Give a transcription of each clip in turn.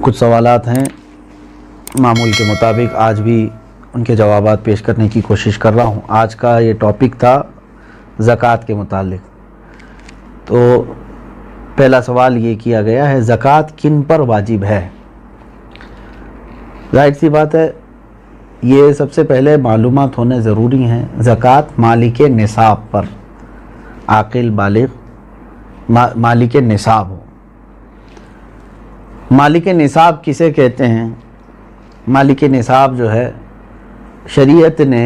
کچھ سوالات ہیں معمول کے مطابق، آج بھی ان کے جوابات پیش کرنے کی کوشش کر رہا ہوں۔ آج کا یہ ٹاپک تھا زکوٰۃ کے متعلق۔ تو پہلا سوال یہ کیا گیا ہے، زکوٰۃ کن پر واجب ہے؟ ظاہر سی بات ہے، یہ سب سے پہلے معلومات ہونے ضروری ہیں۔ زکوٰۃ مالک نصاب پر، عاقل بالغ مالک نصاب ہو۔ مالک نصاب کسے کہتے ہیں؟ مالک نصاب جو ہے، شریعت نے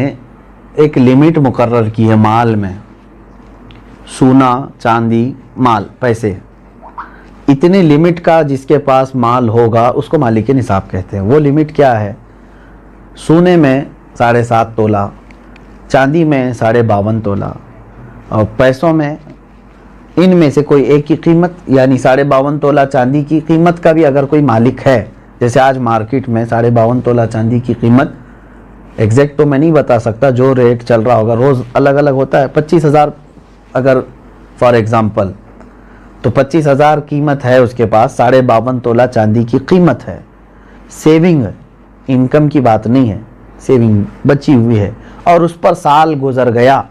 ایک لمٹ مقرر کی ہے مال میں، سونا، چاندی، مال، پیسے، اتنے لمٹ کا جس کے پاس مال ہوگا اس کو مالک نصاب کہتے ہیں۔ وہ لمٹ کیا ہے؟ سونے میں 7.5 تولہ، چاندی میں 52.5 تولہ، اور پیسوں میں ان میں سے کوئی ایک کی قیمت، یعنی 52.5 تولہ چاندی کی قیمت کا بھی اگر کوئی مالک ہے، جیسے آج مارکیٹ میں 52.5 تولہ چاندی کی قیمت ایگزیکٹ تو میں نہیں بتا سکتا، جو ریٹ چل رہا ہوگا روز الگ الگ ہوتا ہے، 25,000 اگر فار ایگزامپل، تو 25,000 قیمت ہے اس کے پاس، 52.5 تولہ چاندی کی قیمت ہے۔ سیونگ، انکم کی بات نہیں ہے، سیونگ بچی ہوئی ہے، اور اس پر سال گزر گیا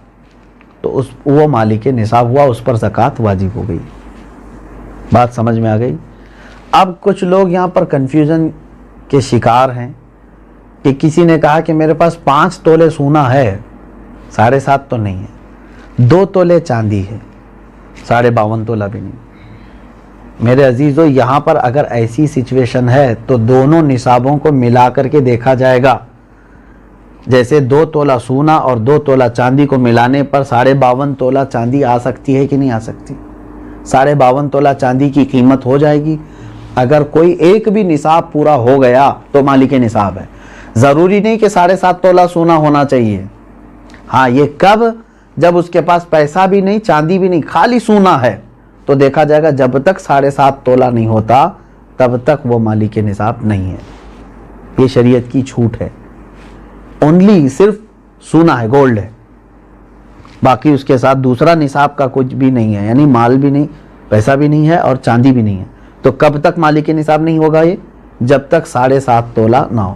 تو وہ مالک نصاب ہوا، اس پر زکوٰۃ واجب ہو گئی۔ بات سمجھ میں آ گئی؟ اب کچھ لوگ یہاں پر کنفیوژن کے شکار ہیں کہ کسی نے کہا کہ میرے پاس 5 تولے سونا ہے، 7.5 تو نہیں ہے، 2 تولے چاندی ہے، 52.5 تولہ بھی نہیں۔ میرے عزیزو، یہاں پر اگر ایسی سچویشن ہے تو دونوں نصابوں کو ملا کر کے دیکھا جائے گا۔ جیسے 2 تولہ سونا اور 2 تولہ چاندی کو ملانے پر 52.5 تولہ چاندی آ سکتی ہے کہ نہیں آ سکتی؟ 52.5 تولہ چاندی کی قیمت ہو جائے گی۔ اگر کوئی ایک بھی نصاب پورا ہو گیا تو مالک نصاب ہے۔ ضروری نہیں کہ 7.5 تولہ سونا ہونا چاہیے۔ ہاں، یہ کب؟ جب اس کے پاس پیسہ بھی نہیں، چاندی بھی نہیں، خالی سونا ہے، تو دیکھا جائے گا جب تک 7.5 تولہ نہیں ہوتا تب تک وہ مالک نصاب نہیں ہے۔ یہ شریعت کی چھوٹ ہے۔ اونلی صرف سونا ہے، گولڈ ہے، باقی اس کے ساتھ دوسرا نصاب کا کچھ بھی نہیں ہے، یعنی مال بھی نہیں، پیسہ بھی نہیں ہے اور چاندی بھی نہیں ہے۔ تو کب تک مالک نصاب نہیں ہوگا یہ؟ جب تک 7.5 تولہ نہ ہو۔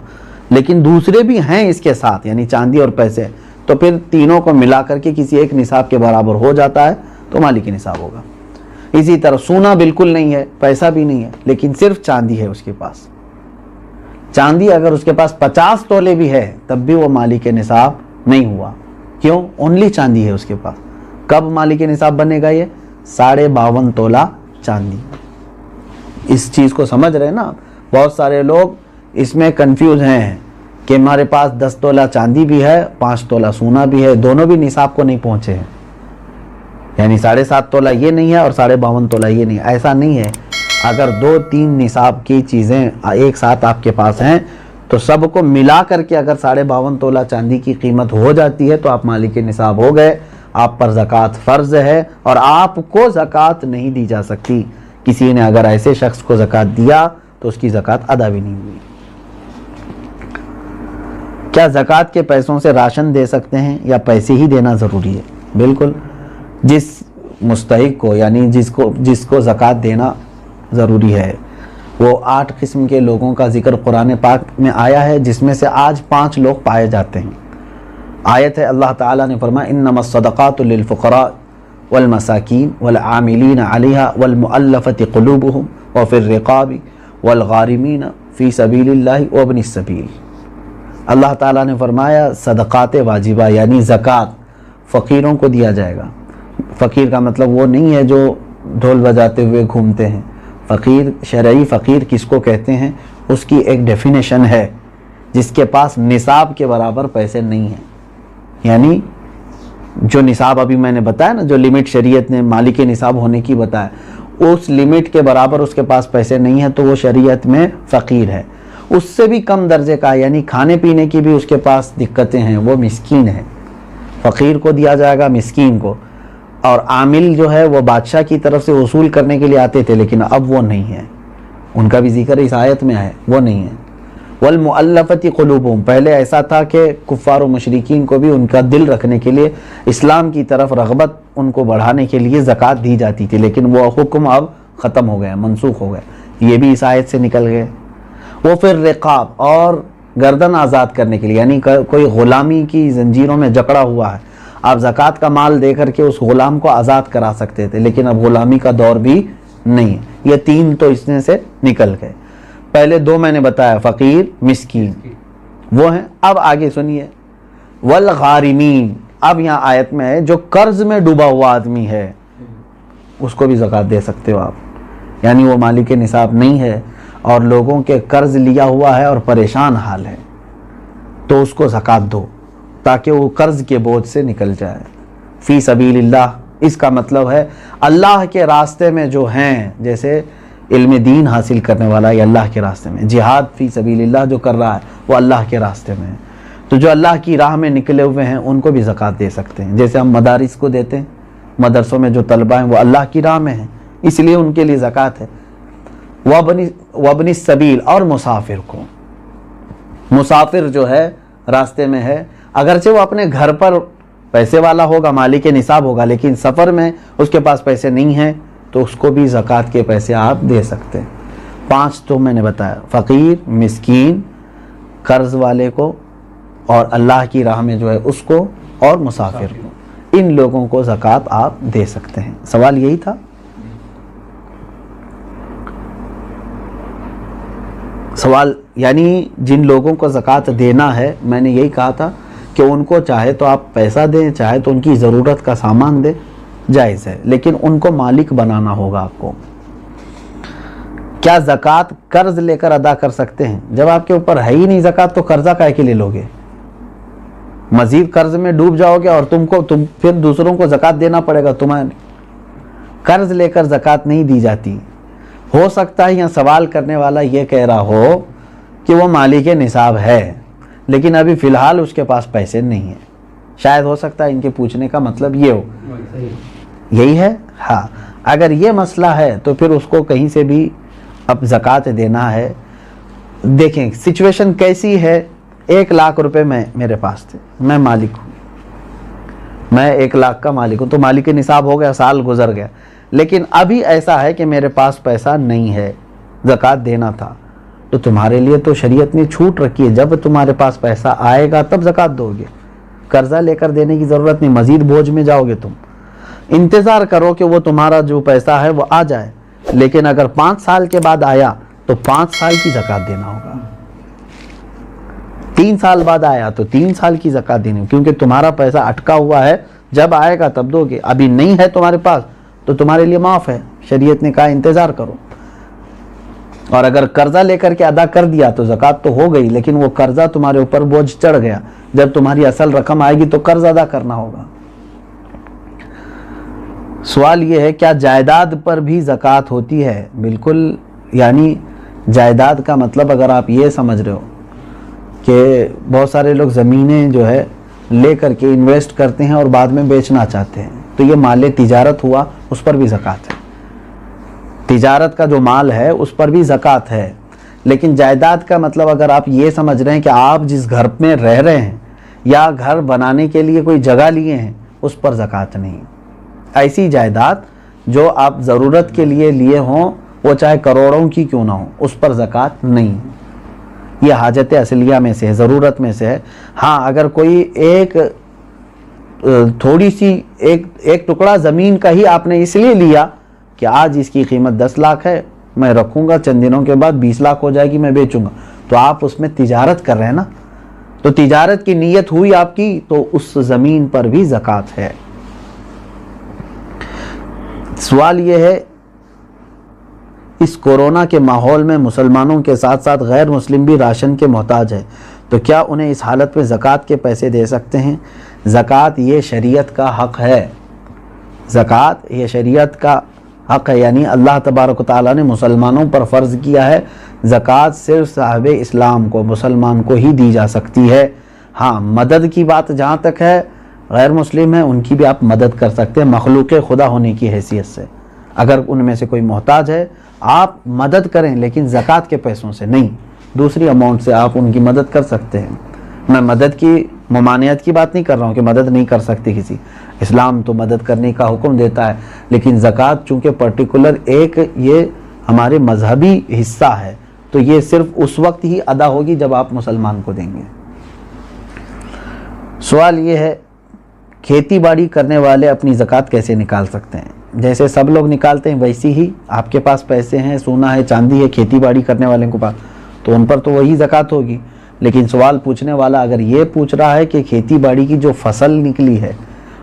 لیکن دوسرے بھی ہیں اس کے ساتھ، یعنی چاندی اور پیسے، تو پھر تینوں کو ملا کر کے کسی ایک نصاب کے برابر ہو جاتا ہے تو مالک نصاب ہوگا۔ اسی طرح سونا بالکل نہیں ہے، پیسہ بھی نہیں ہے، لیکن صرف چاندی ہے اس کے پاس۔ چاندی اگر اس کے پاس 50 تولے بھی ہے تب بھی وہ مالک نصاب نہیں ہوا۔ کیوں؟ اونلی چاندی ہے اس کے پاس۔ کب مالک نصاب بنے گا یہ؟ 52.5 تولہ چاندی۔ اس چیز کو سمجھ رہے نا؟ بہت سارے لوگ اس میں کنفیوز ہیں کہ ہمارے پاس 10 تولہ چاندی بھی ہے، 5 تولہ سونا بھی ہے، دونوں بھی نصاب کو نہیں پہنچے ہیں، یعنی 7.5 تولہ یہ نہیں ہے اور 52.5 تولہ یہ نہیں ہے۔ ایسا نہیں ہے۔ اگر 2-3 نصاب کی چیزیں ایک ساتھ آپ کے پاس ہیں تو سب کو ملا کر کے اگر 52.5 تولہ چاندی کی قیمت ہو جاتی ہے تو آپ مالک نصاب ہو گئے، آپ پر زکوٰۃ فرض ہے، اور آپ کو زکوٰۃ نہیں دی جا سکتی۔ کسی نے اگر ایسے شخص کو زکوٰۃ دیا تو اس کی زکوٰۃ ادا بھی نہیں ہوئی۔ کیا زکوٰۃ کے پیسوں سے راشن دے سکتے ہیں یا پیسے ہی دینا ضروری ہے؟ بالکل، جس مستحق کو، یعنی جس کو زکوٰۃ دینا ضروری ہے، وہ 8 قسم کے لوگوں کا ذکر قرآن پاک میں آیا ہے، جس میں سے آج 5 لوگ پائے جاتے ہیں۔ آیت ہے، اللہ تعالیٰ نے فرمایا انما الصدقات للفقراء والمساکین والعاملین علیہا والمؤلفۃ قلوبہم وفی الرقاب والغارمین فی سبیل اللہ وابن السبیل۔ اللہ تعالیٰ نے فرمایا صدقات واجبہ یعنی زکوٰۃ فقیروں کو دیا جائے گا۔ فقیر کا مطلب وہ نہیں ہے جو ڈھول بجاتے ہوئے گھومتے ہیں۔ فقیر، شرعی فقیر کس کو کہتے ہیں؟ اس کی ایک ڈیفینیشن ہے، جس کے پاس نصاب کے برابر پیسے نہیں ہیں، یعنی جو نصاب ابھی میں نے بتایا نا، جو لمٹ شریعت نے مالک نصاب ہونے کی بتایا، اس لمٹ کے برابر اس کے پاس پیسے نہیں ہیں تو وہ شریعت میں فقیر ہے۔ اس سے بھی کم درجے کا، یعنی کھانے پینے کی بھی اس کے پاس دقتیں ہیں، وہ مسکین ہے۔ فقیر کو دیا جائے گا، مسکین کو۔ اور عامل جو ہے وہ بادشاہ کی طرف سے وصول کرنے کے لیے آتے تھے، لیکن اب وہ نہیں ہے، ان کا بھی ذکر اس آیت میں ہے، وہ نہیں ہے۔ والمؤلفۃ قلوبہم، پہلے ایسا تھا کہ کفار و مشرکین کو بھی ان کا دل رکھنے کے لیے، اسلام کی طرف رغبت ان کو بڑھانے کے لیے زکوٰۃ دی جاتی تھی، لیکن وہ حکم اب ختم ہو گیا، منسوخ ہو گیا، یہ بھی اس آیت سے نکل گئے۔ وہ پھر رقاب اور گردن آزاد کرنے کے لیے، یعنی کوئی غلامی کی زنجیروں میں جکڑا ہوا ہے، آپ زکوٰۃ کا مال دے کر کے اس غلام کو آزاد کرا سکتے تھے، لیکن اب غلامی کا دور بھی نہیں ہے۔ یہ 3 تو اس میں سے نکل گئے۔ پہلے 2 میں نے بتایا، فقیر، مسکین، وہ ہیں۔ اب آگے سنیے، والغارمین، اب یہاں آیت میں ہے جو قرض میں ڈوبا ہوا آدمی ہے اس کو بھی زکوٰۃ دے سکتے ہو آپ، یعنی وہ مالک نصاب نہیں ہے اور لوگوں کے قرض لیا ہوا ہے اور پریشان حال ہے، تو اس کو زکوٰۃ دو تاکہ وہ قرض کے بوجھ سے نکل جائے۔ فی سبیل اللہ، اس کا مطلب ہے اللہ کے راستے میں جو ہیں، جیسے علم دین حاصل کرنے والا یہ اللہ کے راستے میں، جہاد فی سبیل اللہ جو کر رہا ہے وہ اللہ کے راستے میں ہے، تو جو اللہ کی راہ میں نکلے ہوئے ہیں ان کو بھی زکوٰۃ دے سکتے ہیں، جیسے ہم مدارس کو دیتے ہیں، مدرسوں میں جو طلبہ ہیں وہ اللہ کی راہ میں ہیں، اس لیے ان کے لیے زکوٰۃ ہے۔ وابن السبیل، اور مسافر کو، مسافر جو ہے راستے میں ہے، اگرچہ وہ اپنے گھر پر پیسے والا ہوگا، مالک نصاب ہوگا، لیکن سفر میں اس کے پاس پیسے نہیں ہیں تو اس کو بھی زکوٰۃ کے پیسے آپ دے سکتے ہیں۔ 5 تو میں نے بتایا، فقیر، مسکین، قرض والے کو، اور اللہ کی راہ میں جو ہے اس کو، اور مسافر کو، ان لوگوں کو زکوٰۃ آپ دے سکتے ہیں۔ سوال یہی تھا؟ سوال یعنی جن لوگوں کو زکوٰۃ دینا ہے، میں نے یہی کہا تھا کہ ان کو چاہے تو آپ پیسہ دیں، چاہے تو ان کی ضرورت کا سامان دیں، جائز ہے، لیکن ان کو مالک بنانا ہوگا آپ کو۔ کیا زکوٰۃ قرض لے کر ادا کر سکتے ہیں؟ جب آپ کے اوپر ہے ہی نہیں زکوٰۃ تو قرضہ کائے کے لیے لوگے؟ مزید قرض میں ڈوب جاؤ گے اور تم پھر دوسروں کو زکوٰۃ دینا پڑے گا تمہیں۔ قرض لے کر زکوٰۃ نہیں دی جاتی۔ ہو سکتا ہے یہاں سوال کرنے والا یہ کہہ رہا ہو کہ وہ مالک نصاب ہے لیکن ابھی فی الحال اس کے پاس پیسے نہیں ہیں، شاید ہو سکتا ہے ان کے پوچھنے کا مطلب یہ ہو، یہی ہے؟ ہاں، اگر یہ مسئلہ ہے تو پھر اس کو کہیں سے بھی اب زکوٰۃ دینا ہے۔ دیکھیں سچویشن کیسی ہے، 1 لاکھ روپے میرے پاس تھے، میں مالک ہوں، میں 1 لاکھ کا مالک ہوں، تو مالک نصاب ہو گیا، سال گزر گیا، لیکن ابھی ایسا ہے کہ میرے پاس پیسہ نہیں ہے، زکوٰۃ دینا تھا، تو تمہارے لیے تو شریعت نے چھوٹ رکھی ہے، جب تمہارے پاس پیسہ آئے گا تب زکوٰۃ دو گے، قرضہ لے کر دینے کی ضرورت نہیں، مزید بوجھ میں جاؤ گے تم۔ انتظار کرو کہ وہ تمہارا جو پیسہ ہے وہ آ جائے، لیکن اگر 5 سال کے بعد آیا تو 5 سال کی زکوٰۃ دینا ہوگا، 3 سال بعد آیا تو 3 سال کی زکوٰۃ دینی، کیونکہ تمہارا پیسہ اٹکا ہوا ہے، جب آئے گا تب دو گے، ابھی نہیں ہے تمہارے پاس تو تمہارے لیے معاف ہے، شریعت نے کہا انتظار کرو۔ اور اگر قرضہ لے کر کے ادا کر دیا تو زکوٰۃ تو ہو گئی، لیکن وہ قرضہ تمہارے اوپر بوجھ چڑھ گیا، جب تمہاری اصل رقم آئے گی تو قرض ادا کرنا ہوگا۔ سوال یہ ہے کیا جائیداد پر بھی زکوٰۃ ہوتی ہے؟ بالکل، یعنی جائیداد کا مطلب اگر آپ یہ سمجھ رہے ہو کہ بہت سارے لوگ زمینیں جو ہے لے کر کے انویسٹ کرتے ہیں اور بعد میں بیچنا چاہتے ہیں، تو یہ مال تجارت ہوا، اس پر بھی زکوٰۃ ہے، تجارت کا جو مال ہے اس پر بھی زکوٰۃ ہے۔ لیکن جائیداد کا مطلب اگر آپ یہ سمجھ رہے ہیں کہ آپ جس گھر میں رہ رہے ہیں یا گھر بنانے کے لیے کوئی جگہ لیے ہیں، اس پر زکوٰۃ نہیں۔ ایسی جائیداد جو آپ ضرورت کے لیے لیے ہوں، وہ چاہے کروڑوں کی کیوں نہ ہو، اس پر زکوٰۃ نہیں۔ یہ حاجت اصلیہ میں سے ہے، ضرورت میں سے ہے۔ ہاں، اگر کوئی ایک تھوڑی سی ایک ٹکڑا زمین کا ہی آپ نے اس لیے لیا کہ آج اس کی قیمت 10 لاکھ ہے، میں رکھوں گا، چند دنوں کے بعد 20 لاکھ ہو جائے گی، میں بیچوں گا، تو آپ اس میں تجارت کر رہے ہیں نا، تو تجارت کی نیت ہوئی آپ کی، تو اس زمین پر بھی زکوٰۃ ہے۔ سوال یہ ہے اس کورونا کے ماحول میں مسلمانوں کے ساتھ ساتھ غیر مسلم بھی راشن کے محتاج ہے، تو کیا انہیں اس حالت میں زکوٰۃ کے پیسے دے سکتے ہیں؟ زکوٰۃ یہ شریعت کا حق ہے، زکوٰۃ یہ شریعت کا حق ہے، یعنی اللہ تبارک و تعالیٰ نے مسلمانوں پر فرض کیا ہے، زکوٰۃ صرف صاحب اسلام کو، مسلمان کو ہی دی جا سکتی ہے۔ ہاں، مدد کی بات جہاں تک ہے، غیر مسلم ہیں ان کی بھی آپ مدد کر سکتے ہیں مخلوق خدا ہونے کی حیثیت سے، اگر ان میں سے کوئی محتاج ہے آپ مدد کریں، لیکن زکوٰۃ کے پیسوں سے نہیں، دوسری اماؤنٹ سے آپ ان کی مدد کر سکتے ہیں۔ میں مدد کی ممانعت کی بات نہیں کر رہا ہوں کہ مدد نہیں کر سکتے کسی، اسلام تو مدد کرنے کا حکم دیتا ہے، لیکن زکوٰۃ چونکہ پرٹیکولر ایک یہ ہمارے مذہبی حصہ ہے، تو یہ صرف اس وقت ہی ادا ہوگی جب آپ مسلمان کو دیں گے۔ سوال یہ ہے کھیتی باڑی کرنے والے اپنی زکوٰۃ کیسے نکال سکتے ہیں؟ جیسے سب لوگ نکالتے ہیں ویسی ہی آپ کے پاس پیسے ہیں، سونا ہے، چاندی ہے، کھیتی باڑی کرنے والے کے پاس، تو ان پر تو وہی زکوٰۃ ہوگی۔ لیکن سوال پوچھنے والا اگر یہ پوچھ رہا ہے کہ کھیتی باڑی کی جو فصل نکلی ہے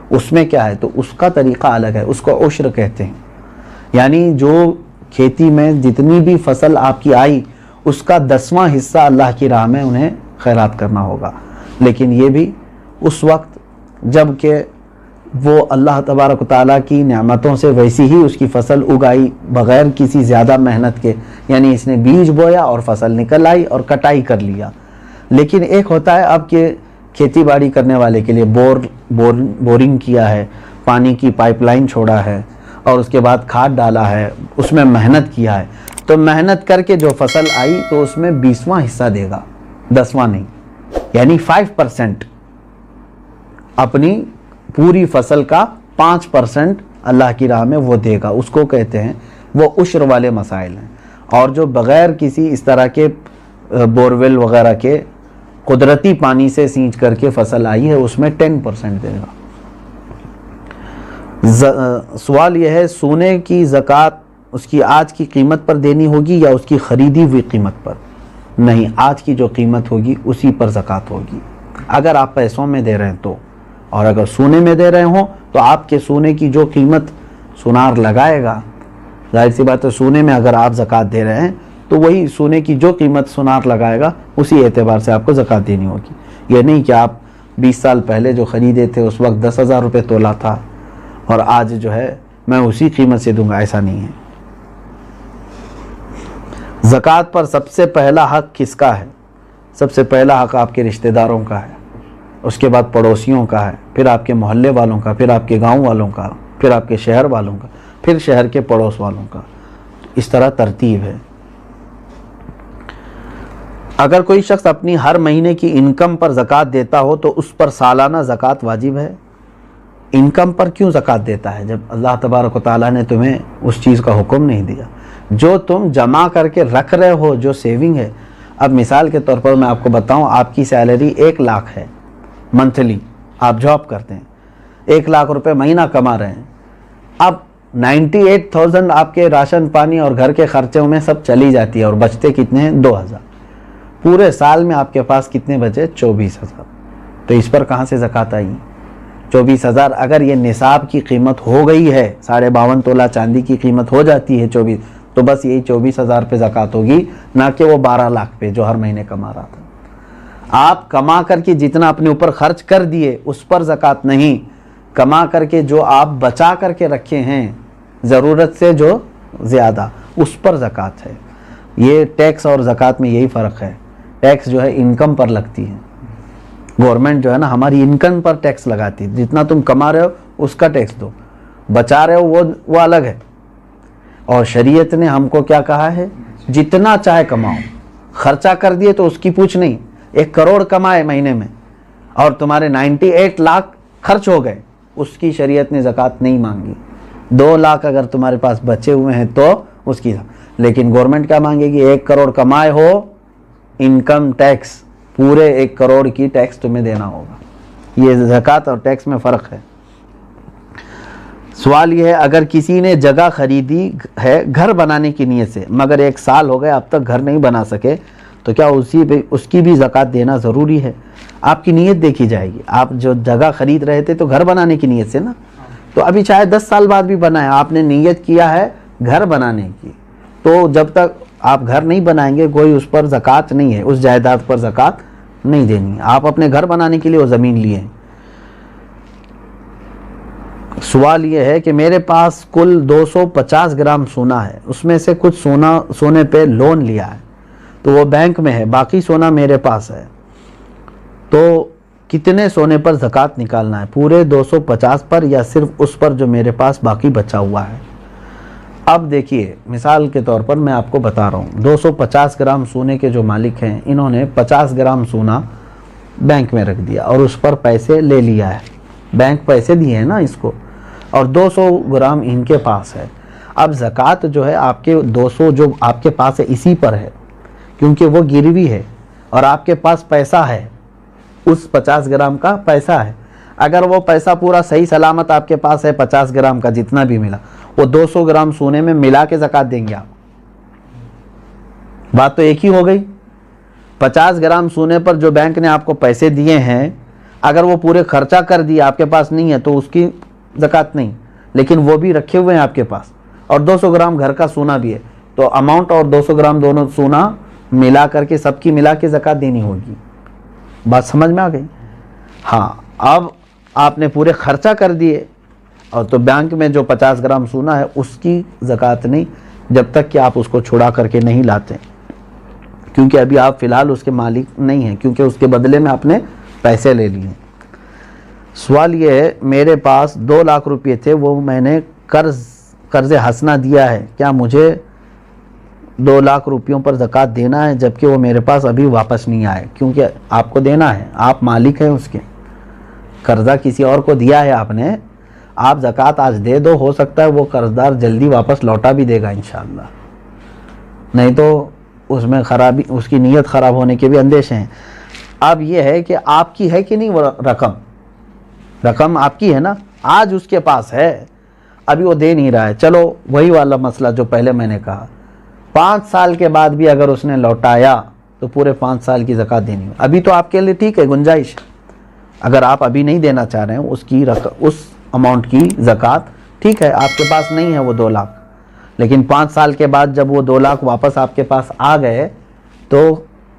اس میں کیا ہے، تو اس کا طریقہ الگ ہے، اس کو عشر کہتے ہیں۔ یعنی جو کھیتی میں جتنی بھی فصل آپ کی آئی اس کا 10واں حصہ اللہ کی راہ میں انہیں خیرات کرنا ہوگا۔ لیکن یہ بھی اس وقت جب کہ وہ اللہ تبارک و تعالیٰ کی نعمتوں سے ویسی ہی اس کی فصل اگائی بغیر کسی زیادہ محنت کے، یعنی اس نے بیج بویا اور فصل نکل آئی اور کٹائی کر لیا۔ لیکن ایک ہوتا ہے اب کہ کھیتی باڑی کرنے والے کے لیے بورنگ کیا ہے، پانی کی پائپ لائن چھوڑا ہے اور اس کے بعد کھاد ڈالا ہے، اس میں محنت کیا ہے، تو محنت کر کے جو فصل آئی تو اس میں 20واں حصہ دے گا، 10واں نہیں، یعنی 5% اپنی پوری فصل کا 5% اللہ کی راہ میں وہ دے گا، اس کو کہتے ہیں، وہ عشر والے مسائل ہیں۔ اور جو بغیر کسی اس طرح کے بورویل وغیرہ کے قدرتی پانی سے سینچ کر کے فصل آئی ہے اس میں 10% دے گا۔ سوال یہ ہے سونے کی زکوٰۃ اس کی آج کی قیمت پر دینی ہوگی یا اس کی خریدی ہوئی قیمت پر؟ نہیں، آج کی جو قیمت ہوگی اسی پر زکوٰۃ ہوگی، اگر آپ پیسوں میں دے رہے ہیں تو۔ اور اگر سونے میں دے رہے ہوں تو آپ کے سونے کی جو قیمت سونار لگائے گا، ظاہر سی بات ہے سونے میں اگر آپ زکوٰۃ دے رہے ہیں تو وہی سونے کی جو قیمت سونار لگائے گا اسی اعتبار سے آپ کو زکوٰۃ دینی ہوگی۔ یہ نہیں کہ آپ 20 سال پہلے جو خریدے تھے اس وقت 10,000 روپے تولہ تھا اور آج جو ہے میں اسی قیمت سے دوں گا، ایسا نہیں ہے۔ زکوٰۃ پر سب سے پہلا حق کس کا ہے؟ سب سے پہلا حق آپ کے رشتہ داروں کا ہے، اس کے بعد پڑوسیوں کا ہے، پھر آپ کے محلے والوں کا، پھر آپ کے گاؤں والوں کا، پھر آپ کے شہر والوں کا، پھر شہر کے پڑوس والوں کا، اس طرح ترتیب ہے۔ اگر کوئی شخص اپنی ہر مہینے کی انکم پر زکوٰۃ دیتا ہو تو اس پر سالانہ زکوٰۃ واجب ہے؟ انکم پر کیوں زکوٰۃ دیتا ہے جب اللہ تبارک و تعالیٰ نے تمہیں اس چیز کا حکم نہیں دیا؟ جو تم جمع کر کے رکھ رہے ہو، جو سیونگ ہے، اب مثال کے طور پر میں آپ کو بتاؤں، آپ کی سیلری 1 لاکھ ہے منتھلی، آپ جاب کرتے ہیں، 1 لاکھ روپے مہینہ کما رہے ہیں، اب 98,000 آپ کے راشن پانی اور گھر کے خرچوں میں سب چلی جاتی ہے اور بچتے کتنے ہیں؟ 2,000۔ پورے سال میں آپ کے پاس کتنے بچے؟ 24,000۔ تو اس پر کہاں سے زکوٰۃ آئی؟ 24,000 اگر یہ نصاب کی قیمت ہو گئی ہے، 52.5 تولہ چاندی کی قیمت ہو جاتی ہے 24، تو بس یہی 24,000 پہ زکوٰۃ ہوگی، نہ کہ وہ 12 لاکھ پہ جو ہر مہینے کما رہا تھا۔ آپ کما کر کے جتنا اپنے اوپر خرچ کر دیے اس پر زکوٰۃ نہیں، کما کر کے جو آپ بچا کر کے رکھے ہیں ضرورت سے جو زیادہ، اس پر زکوٰۃ ہے۔ یہ ٹیکس اور زکوٰۃ میں یہی فرق ہے، ٹیکس جو ہے انکم پر لگتی ہے، گورنمنٹ جو ہے نا ہماری انکم پر ٹیکس لگاتی ہے، جتنا تم کما رہے ہو اس کا ٹیکس دو، بچا رہے ہو وہ الگ ہے۔ اور شریعت نے ہم کو کیا کہا ہے؟ جتنا چاہے کماؤ، خرچہ کر دیے تو اس کی پوچھ نہیں۔ 1 کروڑ کمائے مہینے میں اور تمہارے 98 لاکھ خرچ ہو گئے، اس کی شریعت نے زکوٰۃ نہیں مانگی۔ 2 لاکھ اگر تمہارے پاس بچے ہوئے ہیں تو اس کی، لیکن گورنمنٹ کیا مانگے گی؟ 1 کروڑ کمائے ہو، انکم ٹیکس پورے 1 کروڑ کی ٹیکس تمہیں دینا ہوگا۔ یہ زکوٰۃ اور ٹیکس میں فرق ہے۔ سوال یہ ہے اگر کسی نے جگہ خریدی ہے گھر بنانے کی نیت سے مگر 1 سال ہو گئے اب تک گھر نہیں بنا سکے تو کیا اس کی بھی زکوٰۃ دینا ضروری ہے؟ آپ کی نیت دیکھی جائے گی۔ آپ جو جگہ خرید رہے تھے تو گھر بنانے کی نیت سے نا، تو ابھی چاہے 10 سال بعد بھی بنائے، آپ نے نیت کیا ہے گھر بنانے کی، تو جب تک آپ گھر نہیں بنائیں گے کوئی اس پر زکوٰۃ نہیں ہے، اس جائیداد پر زکوٰۃ نہیں دینی ہے۔ آپ اپنے گھر بنانے کے لیے وہ زمین لیے ہیں۔ سوال یہ ہے کہ میرے پاس کل 250 گرام سونا ہے، اس میں سے کچھ سونے پہ لون لیا ہے تو وہ بینک میں ہے، باقی سونا میرے پاس ہے، تو کتنے سونے پر زکوٰۃ نکالنا ہے؟ پورے 250 پر یا صرف اس پر جو میرے پاس باقی بچا ہوا ہے؟ اب دیکھیے مثال کے طور پر میں آپ کو بتا رہا ہوں، 250 گرام سونے کے جو مالک ہیں انہوں نے 50 گرام سونا بینک میں رکھ دیا اور اس پر پیسے لے لیا ہے، بینک پیسے دیے ہیں نا اس کو، اور 200 گرام ان کے پاس ہے۔ اب زکوٰۃ جو ہے آپ کے 200 جو آپ کے پاس ہے اسی پر ہے، کیونکہ وہ گروی ہے اور آپ کے پاس پیسہ ہے، اس 50 گرام کا پیسہ ہے. اگر وہ پیسہ پورا صحیح سلامت آپ کے پاس ہے، 50 گرام کا جتنا بھی ملا، وہ 200 گرام سونے میں ملا کے زکوٰۃ دیں گے آپ. بات تو ایک ہی ہو گئی. 50 گرام سونے پر جو بینک نے آپ کو پیسے دیے ہیں، اگر وہ پورے خرچہ کر دیے، آپ کے پاس نہیں ہے تو اس کی زکوٰۃ نہیں، لیکن وہ بھی رکھے ہوئے ہیں آپ کے پاس، اور 200 گرام گھر کا سونا بھی ہے، تو اماؤنٹ اور 200 گرام دونوں سونا ملا کر کے سب کی ملا کے زکوٰۃ دینی ہوگی. بات سمجھ میں آ گئی؟ ہاں. اب آپ نے پورے خرچہ کر دیے اور تو بینک میں جو 50 گرام سونا ہے اس کی زکوٰۃ نہیں، جب تک کہ آپ اس کو چھڑا کر کے نہیں لاتے، کیونکہ ابھی آپ فی الحال اس کے مالک نہیں ہیں، کیونکہ اس کے بدلے میں آپ نے پیسے لے لیے. سوال یہ ہے، میرے پاس 2 لاکھ روپے تھے، وہ میں نے قرض حسنہ دیا ہے، کیا مجھے 2 لاکھ روپیوں پر زکوٰۃ دینا ہے جبکہ وہ میرے پاس ابھی واپس نہیں آئے؟ کیونکہ آپ کو دینا ہے، آپ مالک ہیں اس کے. قرضہ کسی اور کو دیا ہے آپ نے، آپ زکوٰۃ آج دے دو، ہو سکتا ہے وہ قرضدار جلدی واپس لوٹا بھی دے گا انشاءاللہ، نہیں تو اس میں خرابی، اس کی نیت خراب ہونے کے بھی اندیشے ہیں. اب یہ ہے کہ آپ کی ہے کہ نہیں وہ رقم آپ کی ہے نا، آج اس کے پاس ہے، ابھی وہ دے نہیں رہا ہے. چلو وہی والا مسئلہ جو پہلے میں نے کہا، 5 سال کے بعد بھی اگر اس نے لوٹایا تو پورے 5 سال کی زکوٰۃ دینی ہے. ابھی تو آپ کے لیے ٹھیک ہے، گنجائش، اگر آپ ابھی نہیں دینا چاہ رہے ہیں اس اماؤنٹ کی زکوٰۃ، ٹھیک ہے، آپ کے پاس نہیں ہے وہ 2 لاکھ، لیکن 5 سال کے بعد جب وہ 2 لاکھ واپس آپ کے پاس آ گئے تو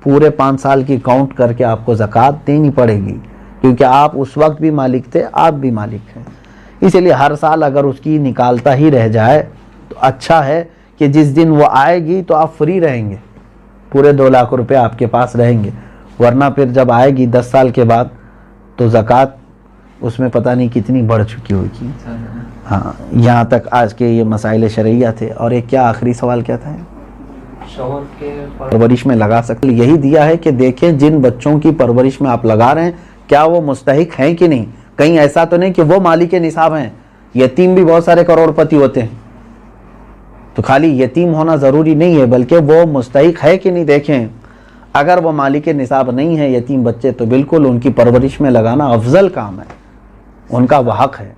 پورے 5 سال کی کاؤنٹ کر کے آپ کو زکوٰۃ دینی پڑے گی، کیونکہ آپ اس وقت بھی مالک تھے، آپ بھی مالک ہیں. اسی لیے ہر سال اگر اس کی نکالتا ہی رہ جائے تو اچھا ہے کہ جس دن وہ آئے گی تو آپ فری رہیں گے، پورے 2 لاکھ روپے آپ کے پاس رہیں گے. ورنہ پھر جب آئے گی 10 سال کے بعد تو زکوٰۃ اس میں پتہ نہیں کتنی بڑھ چکی ہوگی. ہاں، یہاں تک آج کے یہ مسائل شرعیہ تھے. اور ایک کیا آخری سوال کیا تھا؟ شوہر کے پرورش میں لگا سکتے، یہی دیا ہے کہ دیکھیں جن بچوں کی پرورش میں آپ لگا رہے ہیں کیا وہ مستحق ہیں کہ نہیں. کہیں ایسا تو نہیں کہ وہ مالک نصاب ہیں، یتیم بھی بہت سارے کروڑ پتی ہوتے ہیں، تو خالی یتیم ہونا ضروری نہیں ہے، بلکہ وہ مستحق ہے کہ نہیں دیکھیں. اگر وہ مالک نصاب نہیں ہے یتیم بچے تو بالکل ان کی پرورش میں لگانا افضل کام ہے، ان کا وہ حق ہے.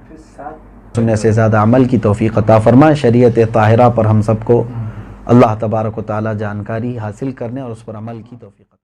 سننے سے زیادہ عمل کی توفیق عطا فرمائے. شریعت طاہرہ پر ہم سب کو اللہ تبارک و تعالی جانکاری حاصل کرنے اور اس پر عمل کی توفیق